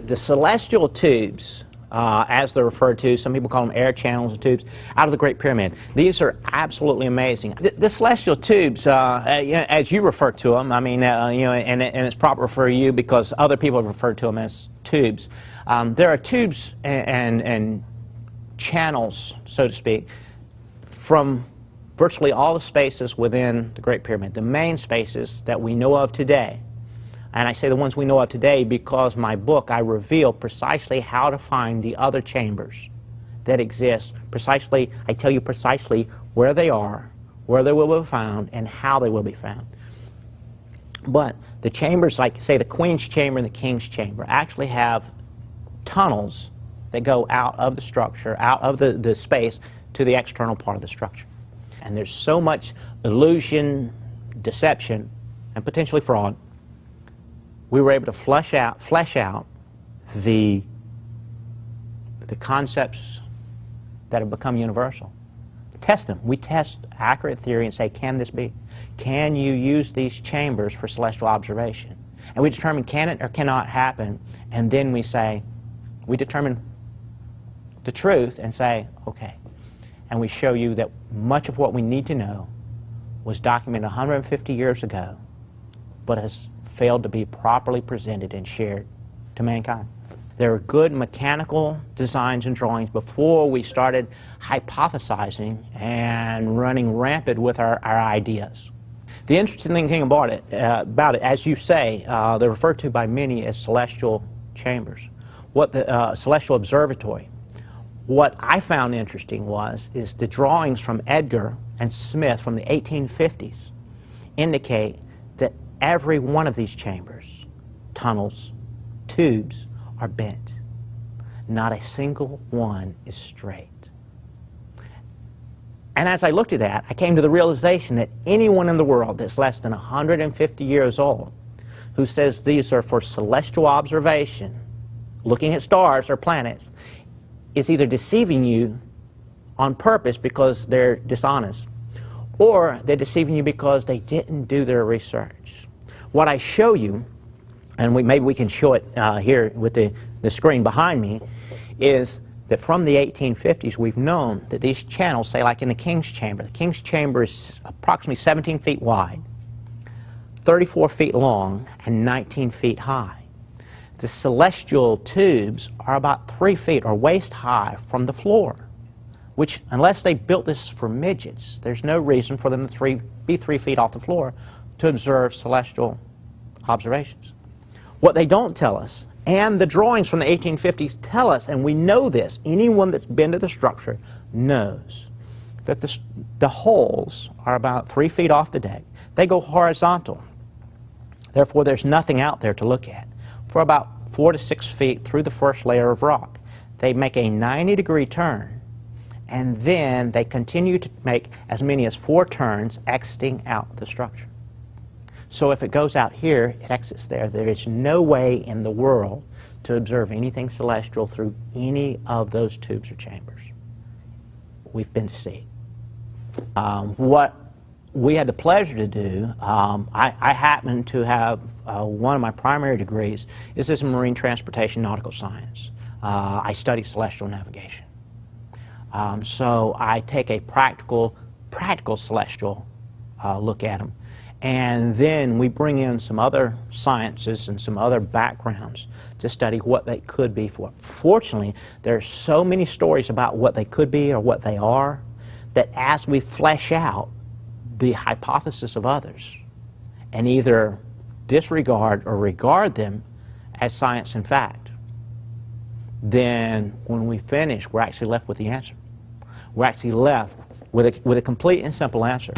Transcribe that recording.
The celestial tubes, as they're referred to, some people call them air channels and tubes, out of the Great Pyramid. These are absolutely amazing. The celestial tubes, as you refer to them, I mean, and it's proper for you because other people have referred to them as tubes. There are tubes and channels, so to speak, from virtually all the spaces within the Great Pyramid, the main spaces that we know of today. And I say the ones we know of today because my book, I reveal precisely how to find the other chambers that exist. Precisely, I tell you precisely where they are, where they will be found, and how they will be found. But the chambers, like say the Queen's Chamber and the King's Chamber, actually have tunnels that go out of the structure, out of the space, to the external part of the structure. And there's so much illusion, deception, and potentially fraud. We were able to flesh out the concepts that have become universal. Test them. We test accurate theory and say, can this be? Can you use these chambers for celestial observation? And we determine can it or cannot happen, and then we say, we determine the truth and say, okay. And we show you that much of what we need to know was documented 150 years ago, but has failed to be properly presented and shared to mankind. There were good mechanical designs and drawings before we started hypothesizing and running rampant with our ideas. The interesting thing about it, as you say, they're referred to by many as celestial chambers. What the celestial observatory. What I found interesting is the drawings from Edgar and Smith from the 1850s indicate that every one of these chambers, tunnels, tubes, are bent. Not a single one is straight. And as I looked at that, I came to the realization that anyone in the world that's less than 150 years old who says these are for celestial observation, looking at stars or planets, is either deceiving you on purpose because they're dishonest, or they're deceiving you because they didn't do their research. What I show you, and maybe we can show it here with the screen behind me, is that from the 1850s we've known that these channels, say like in the King's Chamber, the King's Chamber is approximately 17 feet wide, 34 feet long, and 19 feet high. The celestial tubes are about 3 feet or waist high from the floor, which, unless they built this for midgets, there's no reason for them to be 3 feet off the floor to observe celestial observations. What they don't tell us, and the drawings from the 1850s tell us, and we know this, anyone that's been to the structure knows, that the holes are about 3 feet off the deck. They go horizontal. Therefore, there's nothing out there to look at. For about 4 to 6 feet through the first layer of rock, they make a 90-degree turn, and then they continue to make as many as 4 turns exiting out the structure. So if it goes out here, it exits there. There is no way in the world to observe anything celestial through any of those tubes or chambers. We've been deceived. What we had the pleasure to do, I happen to have one of my primary degrees is in marine transportation nautical science. I study celestial navigation. So I take a practical celestial look at them. And then we bring in some other sciences and some other backgrounds to study what they could be for. Fortunately, there are so many stories about what they could be or what they are that as we flesh out the hypothesis of others and either disregard or regard them as science and fact, then when we finish, we're actually left with the answer. We're actually left with a complete and simple answer.